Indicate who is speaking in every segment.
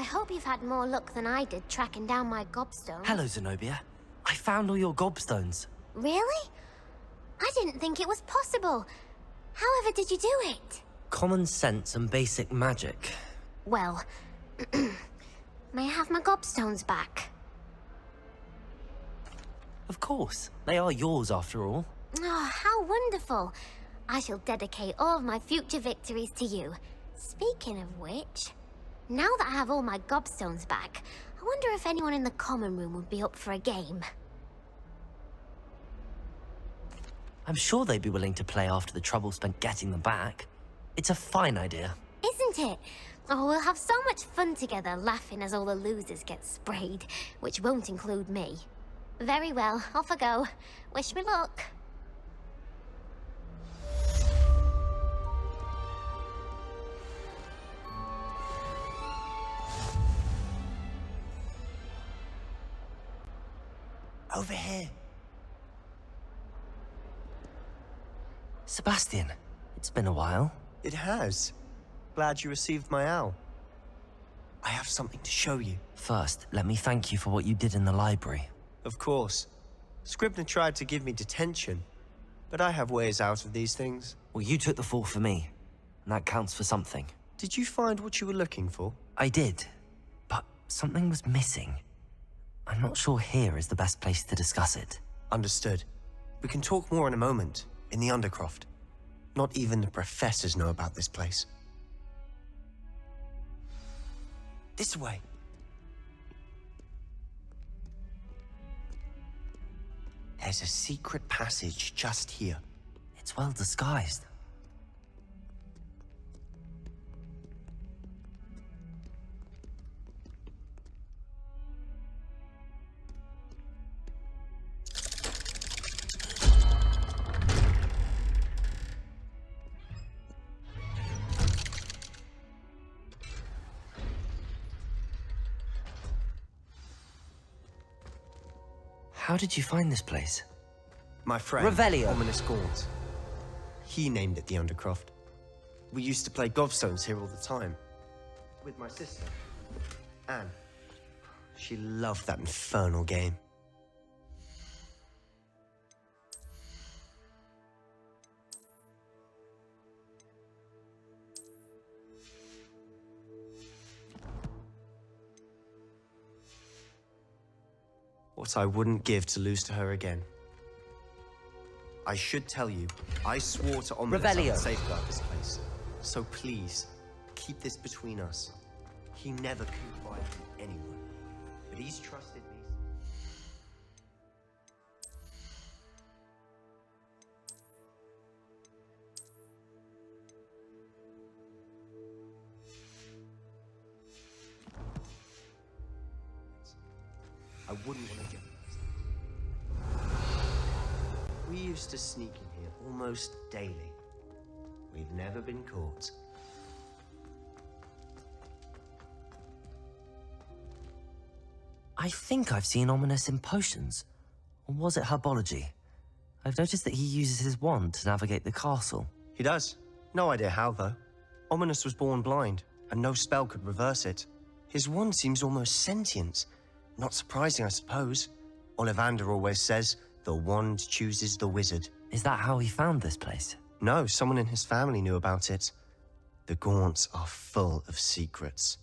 Speaker 1: I hope you've had more luck than I did tracking down my gobstone.
Speaker 2: Hello, Zenobia. I found all your gobstones.
Speaker 1: Really? I didn't think it was possible. However did you do it?
Speaker 2: Common sense and basic magic.
Speaker 1: Well, may I have my gobstones back?
Speaker 2: Of course. They are yours, after all.
Speaker 1: Oh, how wonderful. I shall dedicate all of my future victories to you. Speaking of which, now that I have all my gobstones back, I wonder if anyone in the common room would be up for a game.
Speaker 2: I'm sure they'd be willing to play after the trouble spent getting them back. It's a fine idea.
Speaker 1: Isn't it? Oh, we'll have so much fun together, laughing as all the losers get sprayed, which won't include me. Very well, off I go. Wish me luck.
Speaker 2: Over here. Sebastian, it's been a while.
Speaker 3: It has. Glad you received my owl. I have something to show you.
Speaker 2: First, let me thank you for what you did in the library.
Speaker 3: Of course. Scribner tried to give me detention, but I have ways out of these things.
Speaker 2: Well, you took the fall for me, and that counts for something.
Speaker 3: Did you find what you were looking for?
Speaker 2: I did, but something was missing. I'm not sure here is the best place to discuss it.
Speaker 3: Understood. We can talk more in a moment, in the Undercroft. Not even the professors know about this place. This way. There's a secret passage just here.
Speaker 2: It's well disguised. How did you find this place?
Speaker 3: My friend,
Speaker 2: Revelio.
Speaker 3: Ominous Gaunt. He named it the Undercroft. We used to play gobstones here all the time. With my sister, Anne. She loved that infernal game. What I wouldn't give to lose to her again. I should tell you, I swore to Ominous I
Speaker 2: Revelio.
Speaker 3: would safeguard this place. So please, keep this between us. He never confided in anyone, but he's trusted me. I wouldn't want to jeopardize. We used to sneak in here almost daily. We've never been caught.
Speaker 2: I think I've seen Ominous in potions. Or was it herbology? I've noticed that he uses his wand to navigate the castle.
Speaker 3: He does. No idea how, though. Ominous was born blind, and no spell could reverse it. His wand seems almost sentient. Not surprising, I suppose. Ollivander always says, the wand chooses the wizard.
Speaker 2: Is that how he found this place?
Speaker 3: No, someone in his family knew about it. The Gaunts are full of secrets.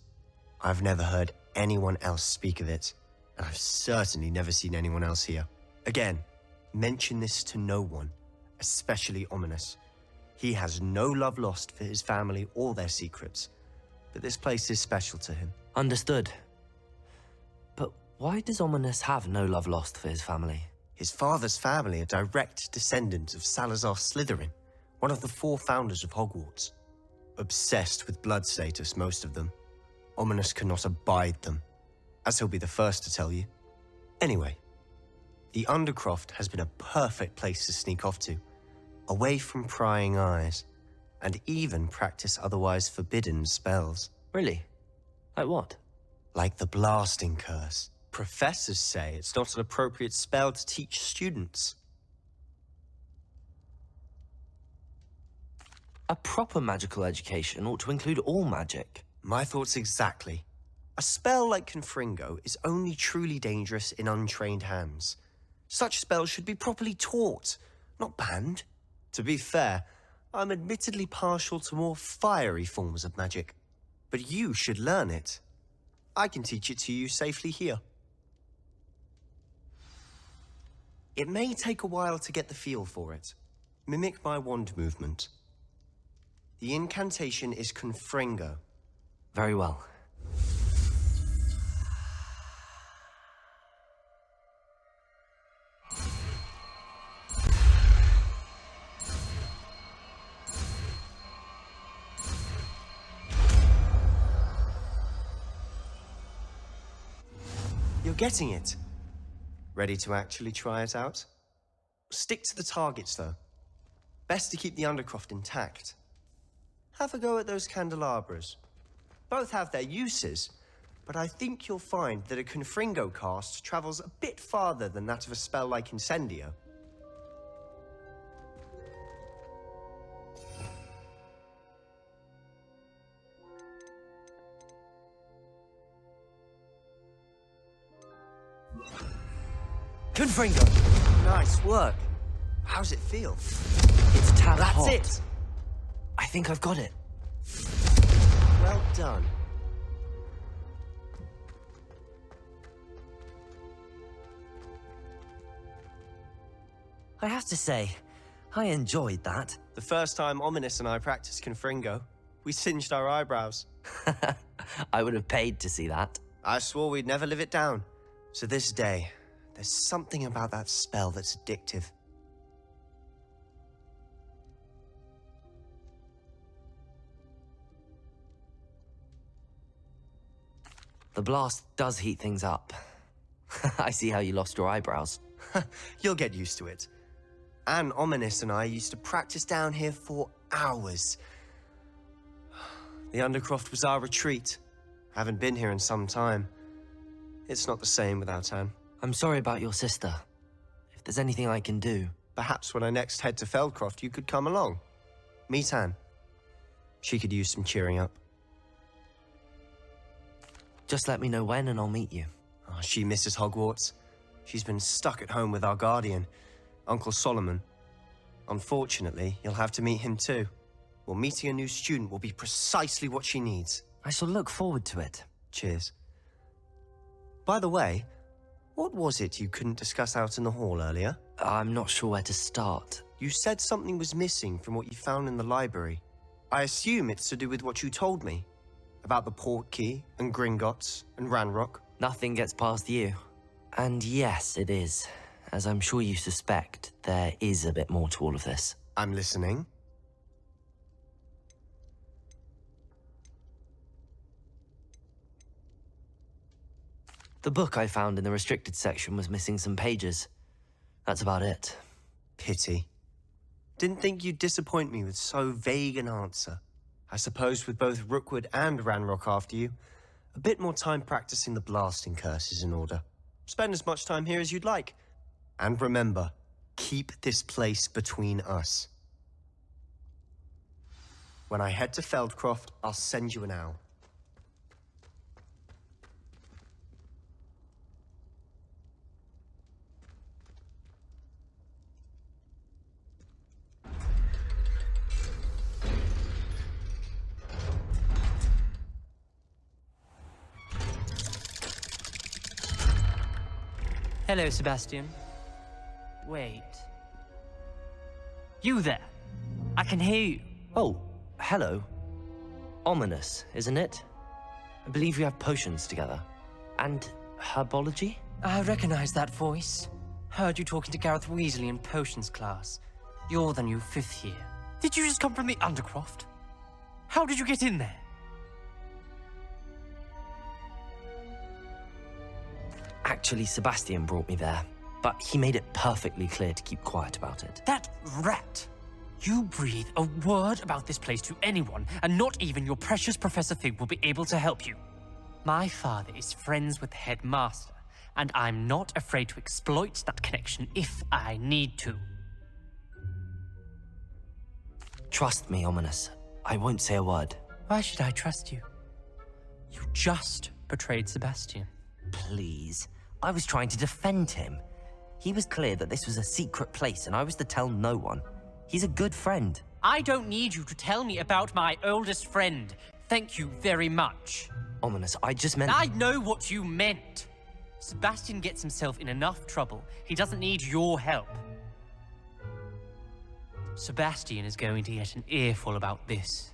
Speaker 3: I've never heard anyone else speak of it, and I've certainly never seen anyone else here. Again, mention this to no one, especially Ominous. He has no love lost for his family or their secrets, but this place is special to him.
Speaker 2: Understood. But why does Ominous have no love lost for his family?
Speaker 3: His father's family are direct descendants of Salazar Slytherin, one of the 4 founders of Hogwarts. Obsessed with blood status, most of them. Ominous cannot abide them, as he'll be the first to tell you. Anyway, the Undercroft has been a perfect place to sneak off to, away from prying eyes, and even practice otherwise forbidden spells.
Speaker 2: Really? Like what?
Speaker 3: Like the blasting curse. Professors say it's not an appropriate spell to teach students.
Speaker 2: A proper magical education ought to include all magic.
Speaker 3: My thoughts exactly. A spell like Confringo is only truly dangerous in untrained hands. Such spells should be properly taught, not banned. To be fair, I'm admittedly partial to more fiery forms of magic, but you should learn it. I can teach it to you safely here. It may take a while to get the feel for it. Mimic my wand movement. The incantation is Confringo.
Speaker 2: Very well.
Speaker 3: You're getting it. Ready to actually try it out? Stick to the targets, though. Best to keep the undercroft intact. Have a go at those candelabras. Both have their uses, but I think you'll find that a Confringo cast travels a bit farther than that of a spell like Incendio.
Speaker 2: Confringo!
Speaker 3: Nice work. How's it feel?
Speaker 2: It's a tad
Speaker 3: That's
Speaker 2: hot.
Speaker 3: it.
Speaker 2: I think I've got it.
Speaker 3: Well done.
Speaker 2: I have to say, I enjoyed that.
Speaker 3: The first time Ominous and I practiced Confringo, we singed our eyebrows.
Speaker 2: I would have paid to see that.
Speaker 3: I swore we'd never live it down. So this day, there's something about that spell that's addictive.
Speaker 2: The blast does heat things up. I see how you lost your eyebrows.
Speaker 3: You'll get used to it. Anne, Ominous and I used to practice down here for hours. The Undercroft was our retreat. Haven't been here in some time. It's not the same without Anne.
Speaker 2: I'm sorry about your sister. If there's anything I can do...
Speaker 3: Perhaps when I next head to Feldcroft, you could come along. Meet Anne. She could use some cheering up.
Speaker 2: Just let me know when and I'll meet you.
Speaker 3: Oh, she misses Hogwarts. She's been stuck at home with our guardian, Uncle Solomon. Unfortunately, you'll have to meet him too. Well, meeting a new student will be precisely what she needs.
Speaker 2: I shall look forward to it.
Speaker 3: Cheers. By the way, what was it you couldn't discuss out in the hall earlier?
Speaker 2: I'm not sure where to start.
Speaker 3: You said something was missing from what you found in the library. I assume it's to do with what you told me. About the Portkey, and Gringotts, and Ranrock.
Speaker 2: Nothing gets past you. And yes, it is. As I'm sure you suspect, there is a bit more to all of this.
Speaker 3: I'm listening.
Speaker 2: The book I found in the restricted section was missing some pages. That's about it.
Speaker 3: Pity. Didn't think you'd disappoint me with so vague an answer. I suppose with both Rookwood and Ranrock after you, a bit more time practicing the blasting curse is in order. Spend as much time here as you'd like. And remember, keep this place between us. When I head to Feldcroft, I'll send you an owl.
Speaker 4: Hello, Sebastian. Wait. You there? I can hear you.
Speaker 2: Oh, hello. Ominous, isn't it? I believe we have potions together. And herbology?
Speaker 4: I recognize that voice. Heard you talking to Gareth Weasley in potions class. You're the new 5th year. Did you just come from the Undercroft? How did you get in there?
Speaker 2: Actually, Sebastian brought me there, but he made it perfectly clear to keep quiet about it.
Speaker 4: That rat! You breathe a word about this place to anyone, and not even your precious Professor Fig will be able to help you. My father is friends with the headmaster, and I'm not afraid to exploit that connection if I need to.
Speaker 2: Trust me, Ominous. I won't say a word.
Speaker 4: Why should I trust you? You just betrayed Sebastian.
Speaker 2: Please. I was trying to defend him. He was clear that this was a secret place and I was to tell no one. He's a good friend.
Speaker 4: I don't need you to tell me about my oldest friend. Thank you very much.
Speaker 2: Ominous, I just meant...
Speaker 4: I know what you meant. Sebastian gets himself in enough trouble. He doesn't need your help. Sebastian is going to get an earful about this.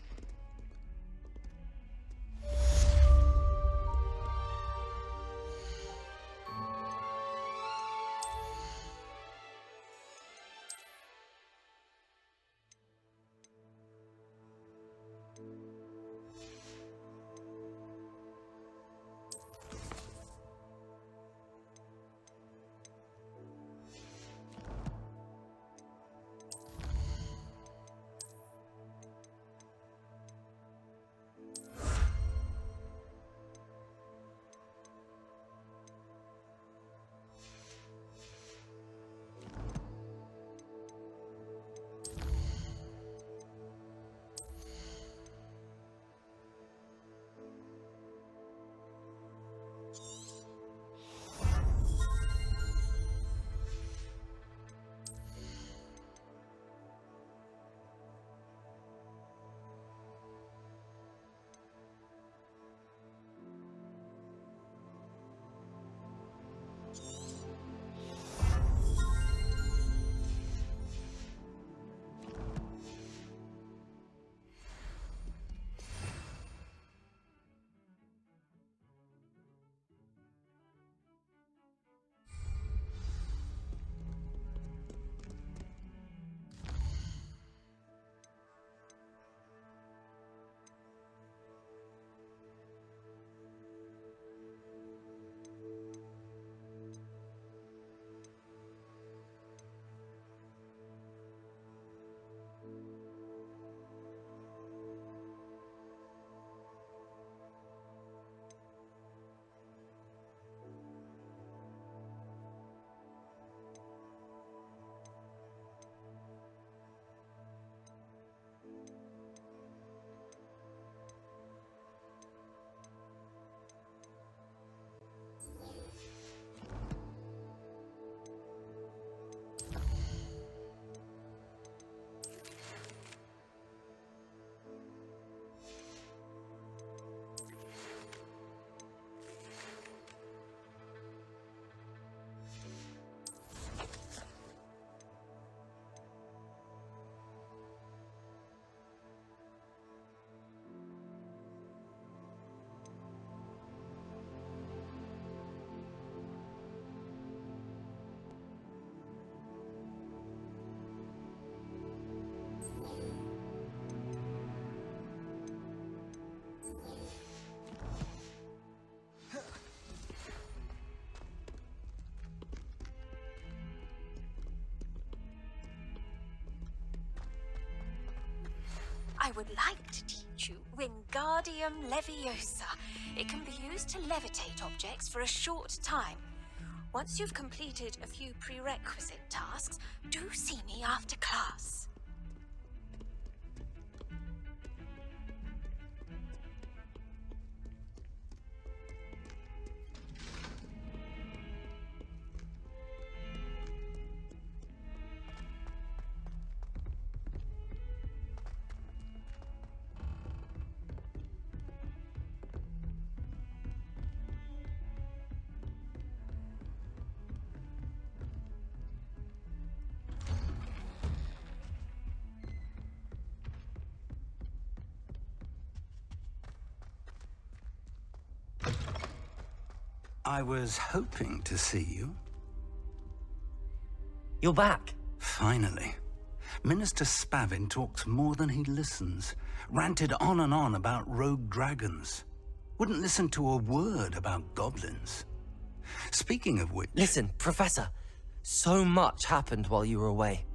Speaker 5: I would like to teach you Wingardium Leviosa. It can be used to levitate objects for a short time. Once you've completed a few prerequisite tasks, do see me after class.
Speaker 6: I was hoping to see you.
Speaker 2: You're back.
Speaker 6: Finally. Minister Spavin talks more than he listens. Ranted on and on about rogue dragons. Wouldn't listen to a word about goblins. Speaking of which...
Speaker 2: Listen, Professor. So much happened while you were away.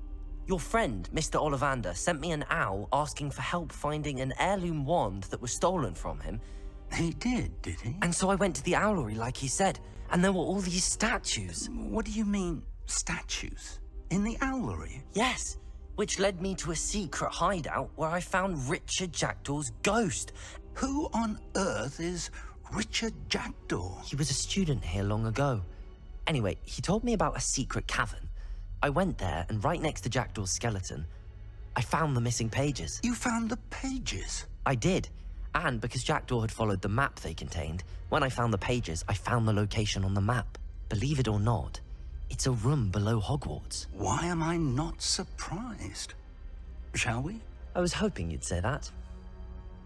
Speaker 2: Your friend, Mr. Ollivander, sent me an owl asking for help finding an heirloom wand that was stolen from him.
Speaker 6: He did he?
Speaker 2: And so I went to the owlery like he said, and there were all these statues.
Speaker 6: What do you mean, statues? In the owlery?
Speaker 2: Yes, which led me to a secret hideout where I found Richard Jackdaw's ghost.
Speaker 6: Who on earth is Richard Jackdaw.
Speaker 2: He was a student here long ago. Anyway, he told me about a secret cavern. I went there, and right next to Jackdaw's skeleton, I found the missing pages.
Speaker 6: You found the pages?
Speaker 2: I did. And because Jackdaw had followed the map they contained, when I found the pages, I found the location on the map. Believe it or not, it's a room below Hogwarts.
Speaker 6: Why am I not surprised? Shall we?
Speaker 2: I was hoping you'd say that.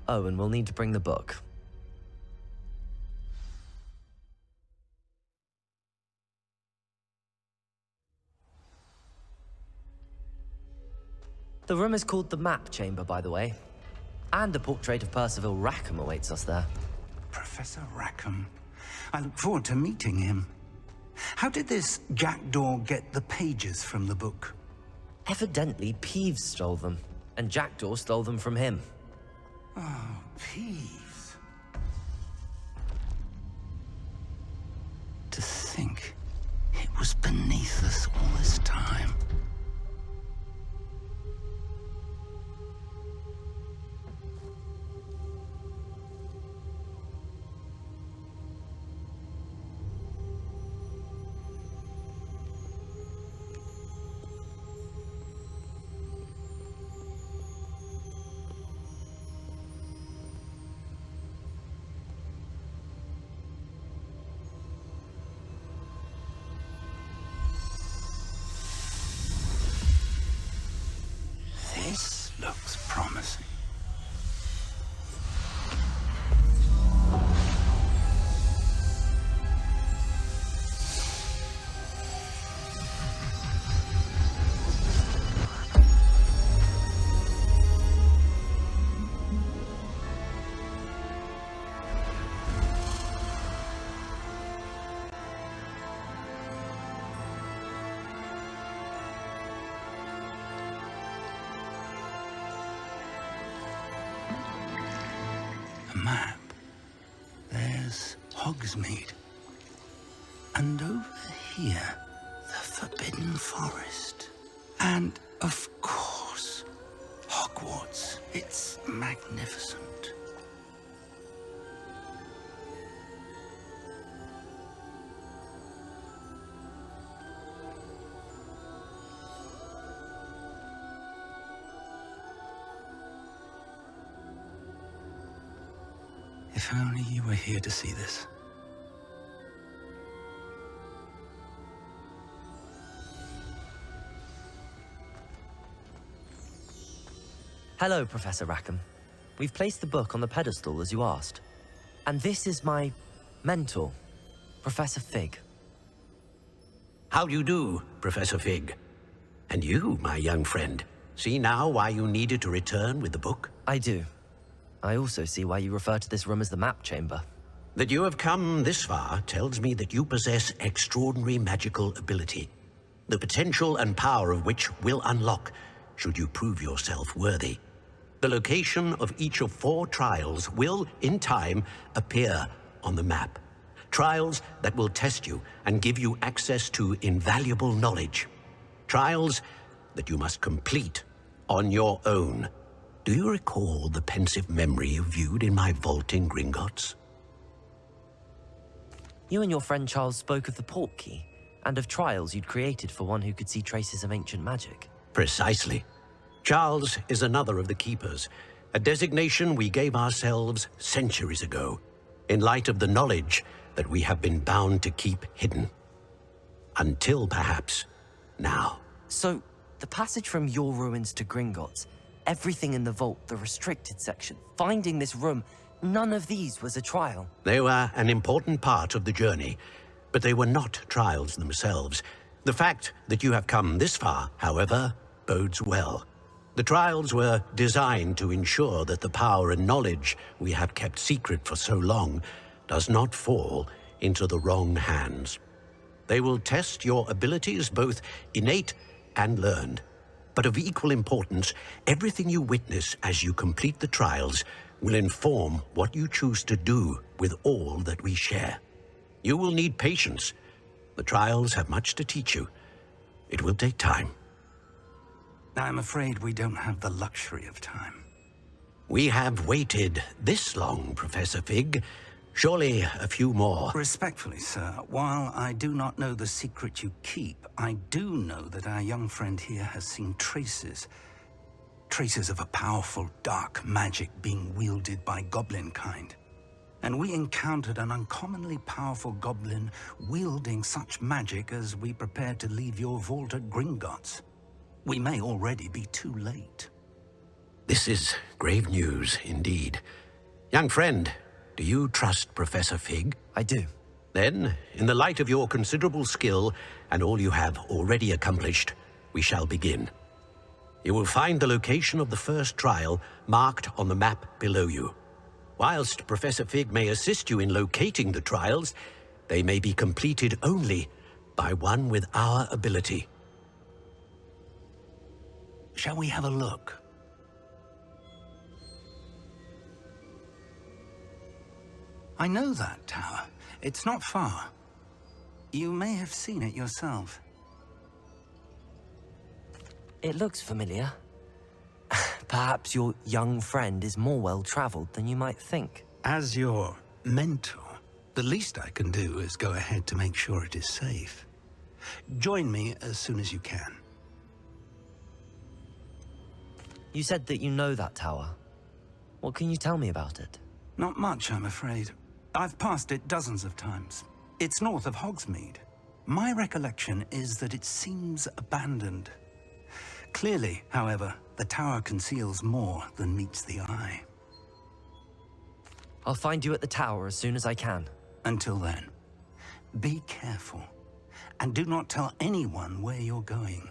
Speaker 2: Oh, and we'll need to bring the book. The room is called the Map Chamber, by the way. And a portrait of Percival Rackham awaits us there.
Speaker 6: Professor Rackham. I look forward to meeting him. How did this Jackdaw get the pages from the book?
Speaker 2: Evidently, Peeves stole them, and Jackdaw stole them from him.
Speaker 6: Oh, Peeves. To think it was beneath us all this time. This looks promising. Map. There's Hogsmeade. And over here, the Forbidden Forest. And, of course, Hogwarts. It's magnificent. If only you were here to see this.
Speaker 2: Hello, Professor Rackham. We've placed the book on the pedestal as you asked. And this is my mentor, Professor Fig.
Speaker 7: How do you do, Professor Fig? And you, my young friend, see now why you needed to return with the book?
Speaker 2: I do. I also see why you refer to this room as the Map Chamber.
Speaker 7: That you have come this far tells me that you possess extraordinary magical ability, the potential and power of which will unlock should you prove yourself worthy. The location of each of 4 trials will, in time, appear on the map. Trials that will test you and give you access to invaluable knowledge. Trials that you must complete on your own. Do you recall the pensive memory you viewed in my vault in Gringotts?
Speaker 2: You and your friend Charles spoke of the Portkey, and of trials you'd created for one who could see traces of ancient magic.
Speaker 7: Precisely. Charles is another of the Keepers, a designation we gave ourselves centuries ago, in light of the knowledge that we have been bound to keep hidden. Until perhaps now.
Speaker 2: So, the passage from your ruins to Gringotts, everything in the vault, the restricted section, finding this room, none of these was a trial.
Speaker 7: They were an important part of the journey, but they were not trials themselves. The fact that you have come this far, however, bodes well. The trials were designed to ensure that the power and knowledge we have kept secret for so long does not fall into the wrong hands. They will test your abilities, both innate and learned. But of equal importance, everything you witness as you complete the trials will inform what you choose to do with all that we share. You will need patience. The trials have much to teach you. It will take time.
Speaker 6: I'm afraid we don't have the luxury of time.
Speaker 7: We have waited this long, Professor Fig, Surely a few more.
Speaker 6: Respectfully, sir, while I do not know the secret you keep, I do know that our young friend here has seen traces of a powerful dark magic being wielded by goblin kind. And we encountered an uncommonly powerful goblin wielding such magic as we prepared to leave your vault at Gringotts. We may already be too late.
Speaker 7: This is grave news indeed. Young friend, do you trust Professor Fig?
Speaker 2: I do.
Speaker 7: Then, in the light of your considerable skill and all you have already accomplished, we shall begin. You will find the location of the first trial marked on the map below you. Whilst Professor Fig may assist you in locating the trials, they may be completed only by one with our ability.
Speaker 6: Shall we have a look? I know that tower. It's not far. You may have seen it yourself.
Speaker 2: It looks familiar. Perhaps your young friend is more well-traveled than you might think.
Speaker 6: As your mentor, the least I can do is go ahead to make sure it is safe. Join me as soon as you can.
Speaker 2: You said that you know that tower. What can you tell me about it?
Speaker 6: Not much, I'm afraid. I've passed it dozens of times. It's north of Hogsmeade. My recollection is that it seems abandoned. Clearly, however, the tower conceals more than meets the eye.
Speaker 2: I'll find you at the tower as soon as I can.
Speaker 6: Until then, be careful, and do not tell anyone where you're going.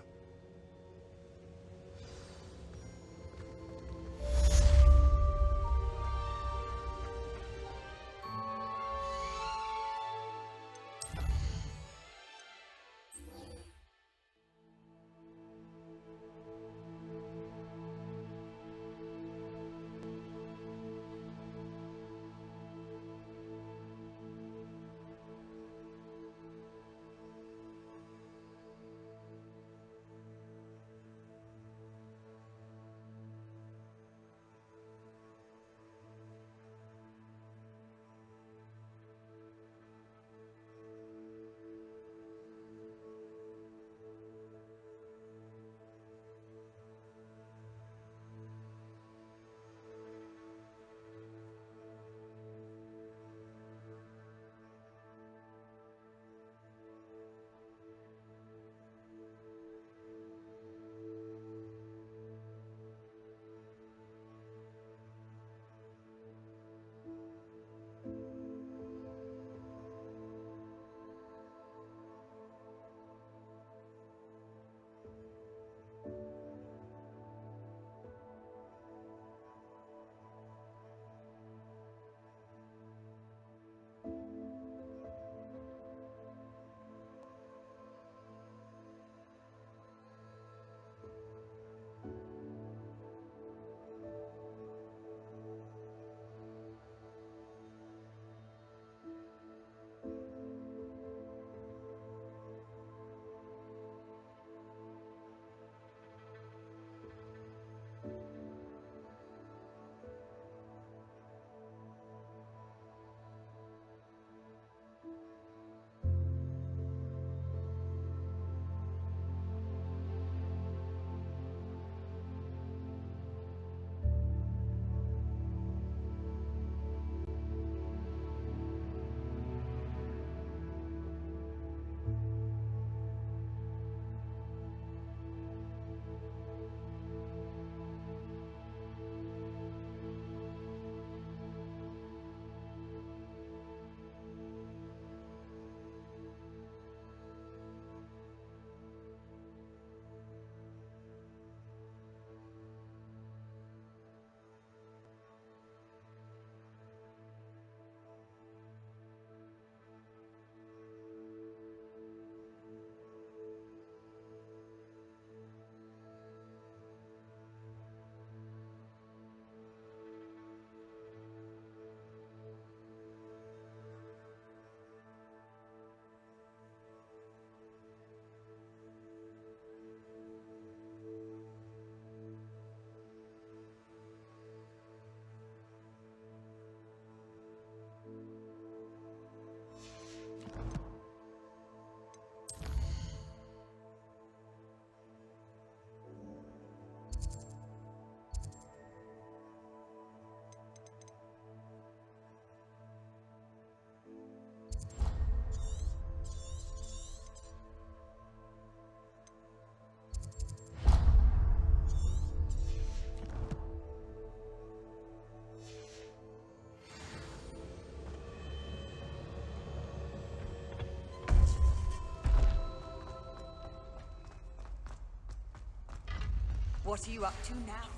Speaker 8: What are you up to now?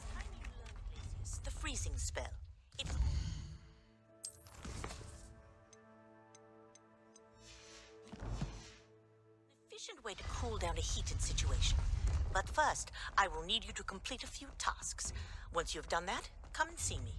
Speaker 9: The freezing spell. It's an efficient way to cool down a heated situation. But first, I will need you to complete a few tasks. Once you've done that, come and see me.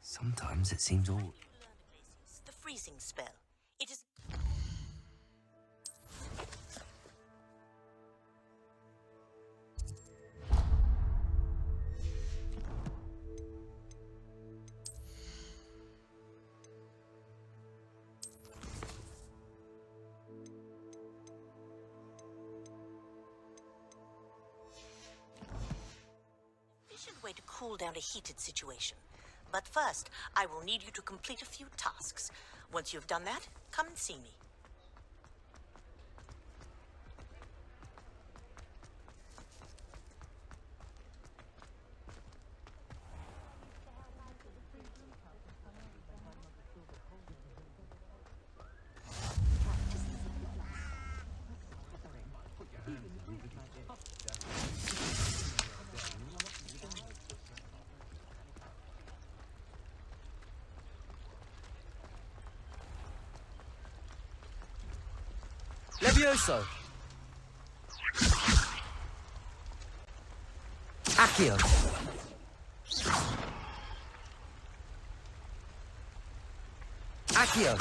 Speaker 2: Sometimes it seems all...
Speaker 9: The freezing spell. It is... efficient way to cool down a heated situation. But first, I will need you to complete a few tasks. Once you've done that, come and see me.
Speaker 2: Levioso! Accio! Accio!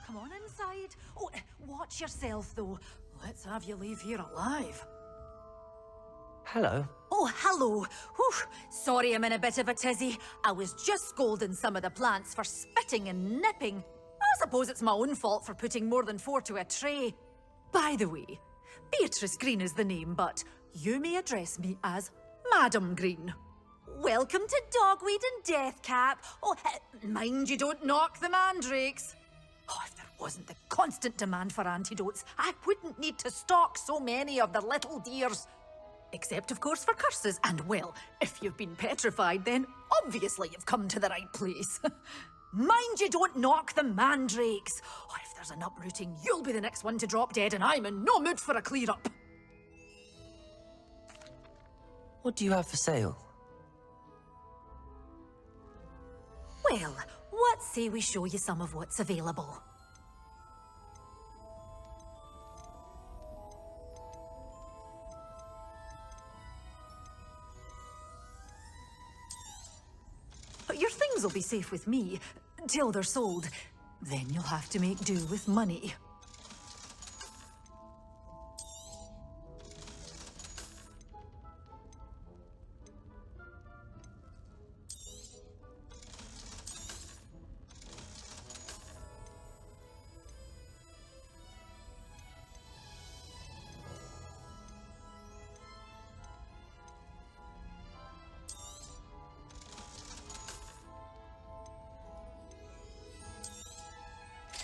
Speaker 8: Come on inside. Oh, watch yourself, though. Let's have you leave here alive.
Speaker 2: Hello.
Speaker 8: Oh, hello. Whew. Sorry I'm in a bit of a tizzy. I was just scolding some of the plants for spitting and nipping. I suppose it's my own fault for putting more than 4 to a tray. By the way, Beatrice Green is the name, but you may address me as Madam Green. Welcome to Dogweed and Deathcap. Oh, mind you don't knock the mandrakes. Oh, if there wasn't the constant demand for antidotes, I wouldn't need to stock so many of the little dears. Except, of course, for curses. And, well, if you've been petrified, then obviously you've come to the right place. Mind you don't knock the mandrakes. Oh, if there's an uprooting, you'll be the next one to drop dead, and I'm in no mood for a clear-up.
Speaker 2: What do you have for sale?
Speaker 8: Well, what say we show you some of what's available? Your things will be safe with me, till they're sold. Then you'll have to make do with money.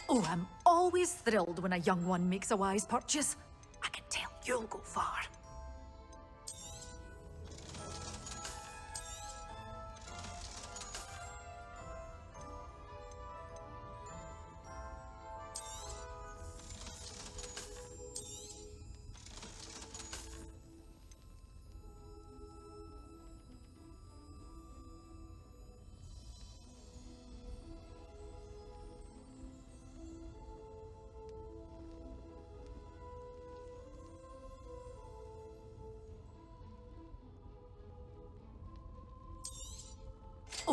Speaker 8: Oh, I'm always thrilled when a young one makes a wise purchase. I can tell you'll go far.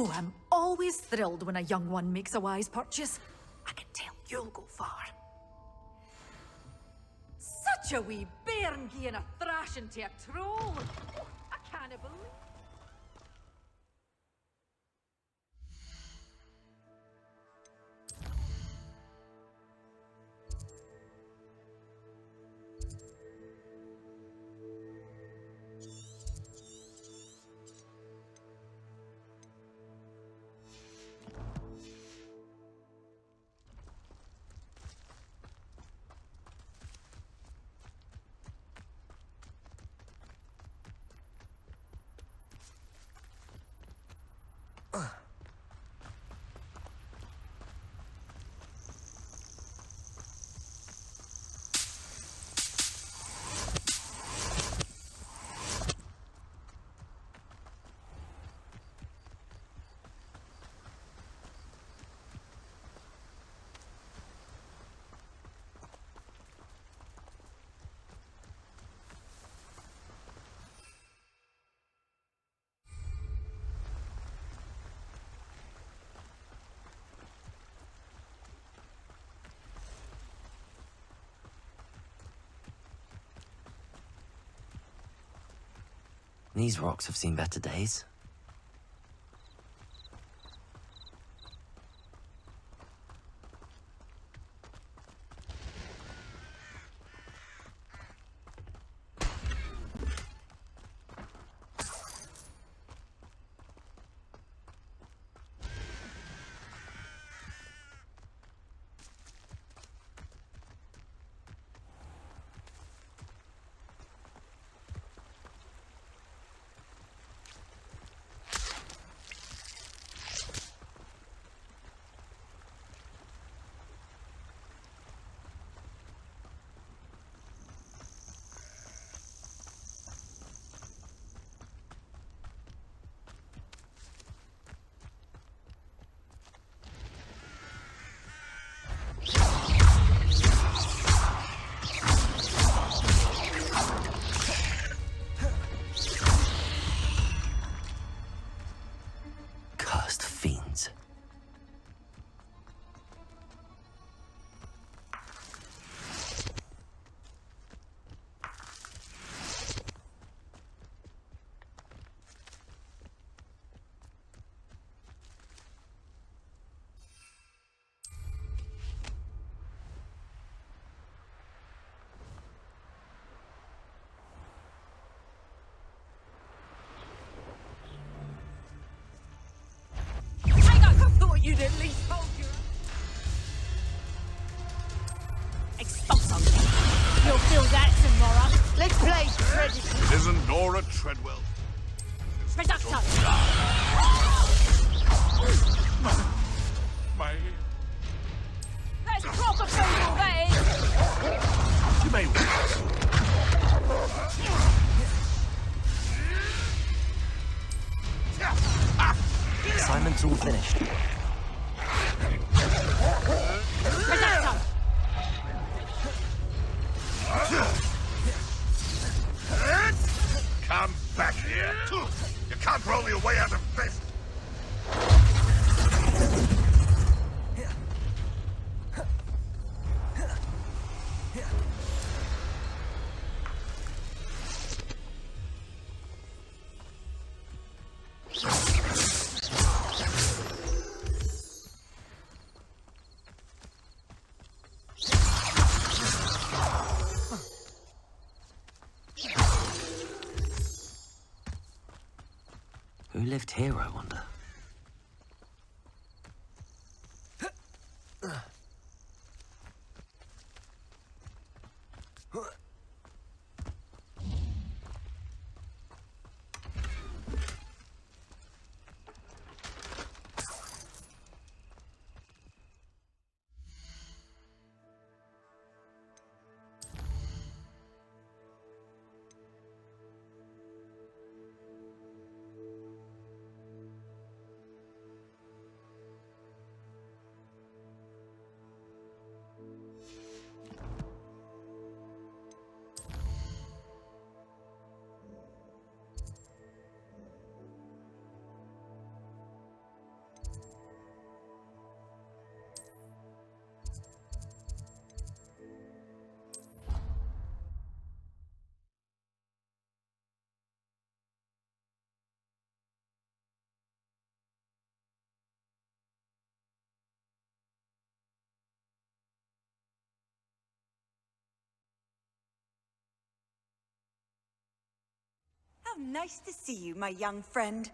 Speaker 8: Oh, I'm always thrilled when a young one makes a wise purchase. I can tell you'll go far. Such a wee bairn gieing a thrashing to a troll. I can't believe.
Speaker 2: These rocks have seen better days. Cursed fiends.
Speaker 8: You'd at least hold your... Expel something. You'll feel that tomorrow. Let's play Predator.
Speaker 10: It isn't Nora Treadwell.
Speaker 8: Reducto.
Speaker 10: My...
Speaker 8: That's proper people, that is.
Speaker 10: You may
Speaker 2: Assignment's all finished.
Speaker 8: Reducto.
Speaker 10: Come back here. You can't roll your way out of this.
Speaker 2: Who lived here, I wonder?
Speaker 11: How nice to see you, my young friend.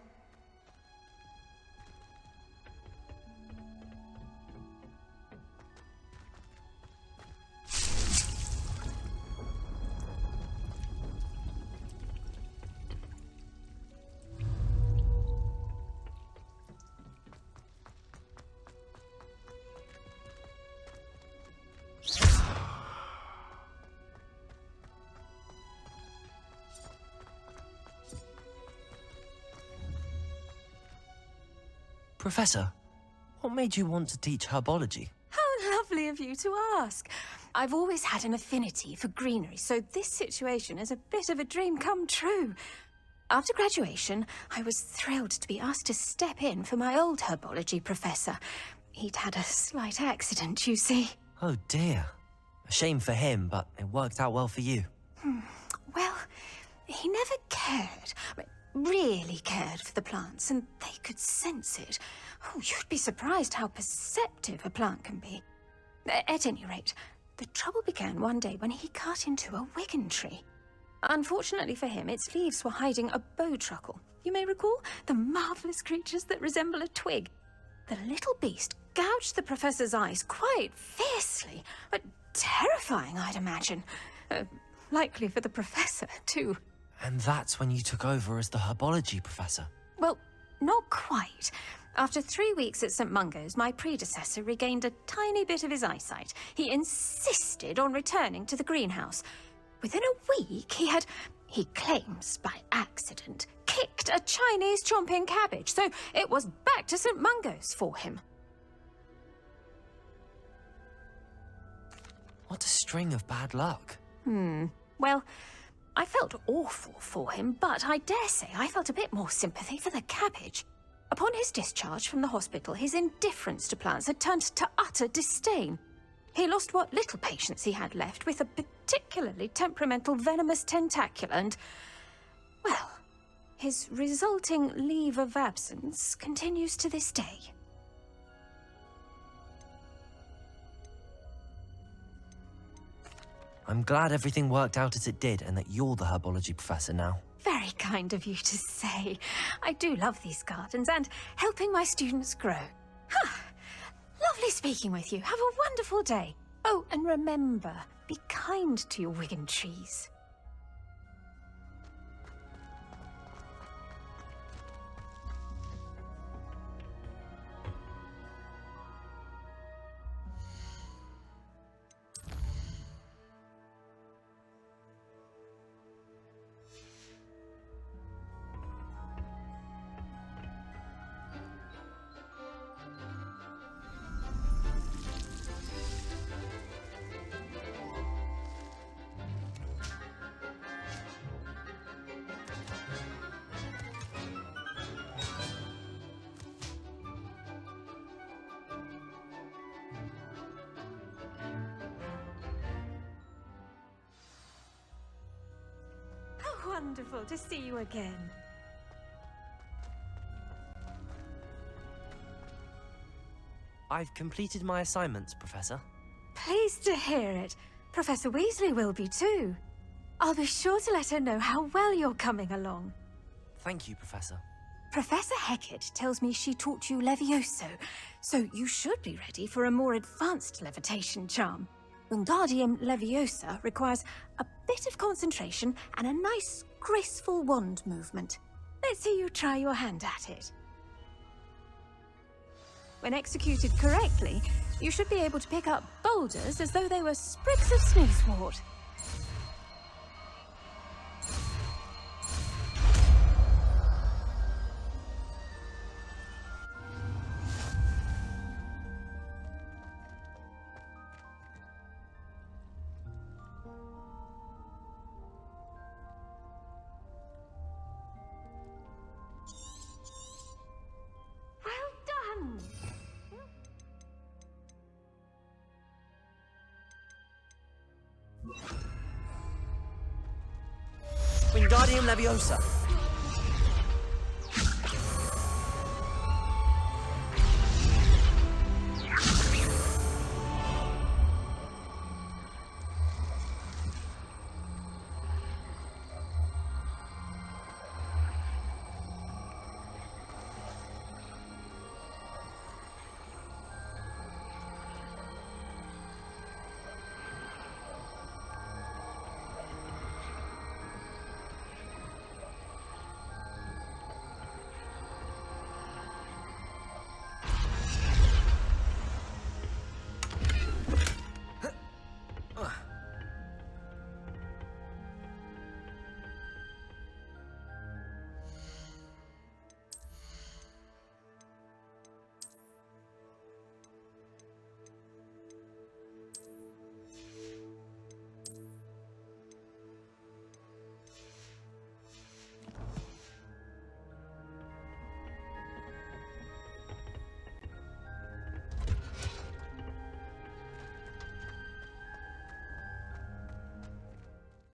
Speaker 2: Professor, what made you want to teach herbology?
Speaker 5: How lovely of you to ask. I've always had an affinity for greenery, so this situation is a bit of a dream come true. After graduation, I was thrilled to be asked to step in for my old herbology professor. He'd had a slight accident, you see.
Speaker 2: Oh dear. A shame for him, but it worked out well for you.
Speaker 5: Well, he never cared. Really cared for the plants, and they could sense it. Oh, you'd be surprised how perceptive a plant can be. At any rate, the trouble began one day when he cut into a wigan tree. Unfortunately for him, its leaves were hiding a bowtruckle. You may recall the marvellous creatures that resemble a twig. The little beast gouged the professor's eyes quite fiercely, but terrifying, I'd imagine. Likely for the professor, too.
Speaker 2: And that's when you took over as the herbology professor?
Speaker 5: Well, not quite. After 3 weeks at St. Mungo's, my predecessor regained a tiny bit of his eyesight. He insisted on returning to the greenhouse. Within a week, he claims by accident, kicked a Chinese chomping cabbage, so it was back to St. Mungo's for him.
Speaker 2: What a string of bad luck.
Speaker 5: Well, I felt awful for him, but I dare say I felt a bit more sympathy for the cabbage. Upon his discharge from the hospital, his indifference to plants had turned to utter disdain. He lost what little patience he had left with a particularly temperamental venomous tentacula and, well, his resulting leave of absence continues to this day.
Speaker 2: I'm glad everything worked out as it did and that you're the herbology professor now.
Speaker 5: Very kind of you to say. I do love these gardens and helping my students grow. Lovely speaking with you. Have a wonderful day. Oh, and remember, be kind to your wigan trees. Wonderful to see you again.
Speaker 2: I've completed my assignments, Professor.
Speaker 5: Pleased to hear it. Professor Weasley will be too. I'll be sure to let her know how well you're coming along.
Speaker 2: Thank you, Professor.
Speaker 5: Professor Hecat tells me she taught you Levioso, so you should be ready for a more advanced levitation charm. Wingardium Leviosa requires a bit of concentration and a nice, graceful wand movement. Let's see you try your hand at it. When executed correctly, you should be able to pick up boulders as though they were sprigs of sneezewort.
Speaker 2: Wingardium Leviosa!